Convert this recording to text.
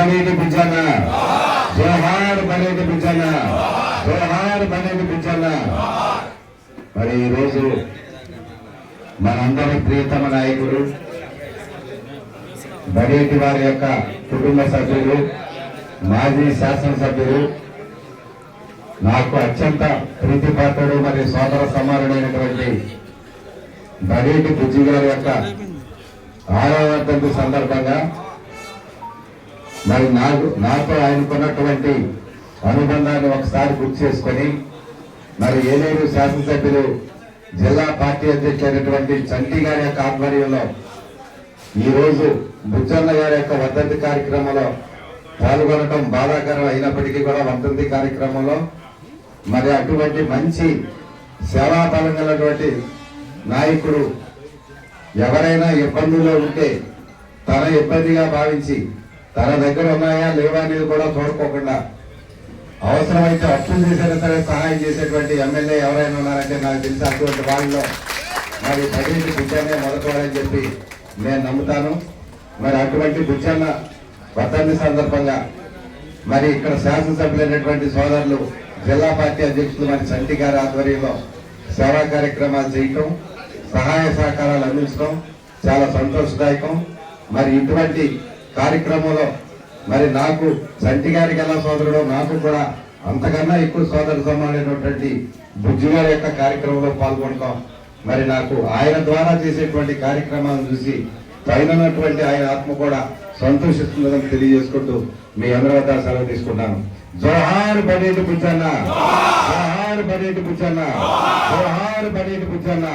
బనేటి బుజ్జన్న, జోహార్ బనేటి బుజ్జన్న, జోహార్ బనేటి బుజ్జన్న. మరి ఈరోజు మనందరి ప్రియతమ నాయకుడు బనేటి వారి యొక్క కుటుంబ సభ్యులు, మాజీ శాసనసభ్యులు, నాకు అత్యంత ప్రీతిపాత్రుడు మరియు సోదర సమానుడైనటువంటి బనేటి బుజ్జి గారి యొక్క 6వ వర్ధంతి సందర్భంగా మరి నాతో ఆయనకున్నటువంటి అనుబంధాన్ని ఒకసారి గుర్తు చేసుకొని మరి ఏలూరు శాసనసభ్యులు జిల్లా పార్టీ అధ్యక్షులైనటువంటి చంటి గారి యొక్క ఆధ్వర్యంలో ఈరోజు బుజ్జన్న గారి యొక్క వర్ధంతి కార్యక్రమంలో పాల్గొనడం బాధాకరం అయినప్పటికీ కూడా వర్ధంతి కార్యక్రమంలో మరి అటువంటి మంచి సేవాబలం గలటువంటి నాయకుడు ఎవరైనా ఇబ్బందుల్లో ఉంటే తన ఇబ్బందిగా భావించి తన దగ్గర ఉన్నాయా లేవా అనేది కూడా చూడుకోకుండా అవసరమైతే అప్పులు చేసినా సరే సహాయం చేసేటువంటి ఎమ్మెల్యే ఎవరైనా ఉన్నారంటే నాకు తెలిసి అటువంటి వాళ్ళలో మరి బనేటి బుజ్జన్నే మొదటివాడని చెప్పి నేను నమ్ముతాను. మరి అటువంటి బుజ్జన్న వర్ధంతి సందర్భంగా మరి ఇక్కడ శాసనసభ్యులైనటువంటి సోదరులు జిల్లా పార్టీ అధ్యక్షులు మరి చంటి గారి ఆధ్వర్యంలో సేవా కార్యక్రమాలు చేయటం, సహాయ సహకారాలు అందించడం చాలా సంతోషదాయకం. మరి ఇటువంటి కార్యక్రమంలో మరి నాకు చంటి గారికి ఎలా సోదరుడు, నాకు కూడా అంతకన్నా ఎక్కువ సోదర సమానమైనటువంటి బుజ్జి గారి యొక్క కార్యక్రమంలో పాల్గొనడం మరి నాకు ఆయన ద్వారా చేసేటువంటి కార్యక్రమాలను చూసి పైనటువంటి ఆయన ఆత్మ కూడా సంతోషిస్తుందని తెలియజేసుకుంటూ మీ అందరి వద్ద సెలవు తీసుకుంటాను. జోహార్ బనేటి బుజ్జన్న, జోహార్ బనేటి బుజ్జన్న, జోహార్ బనేటి బుజ్జన్న.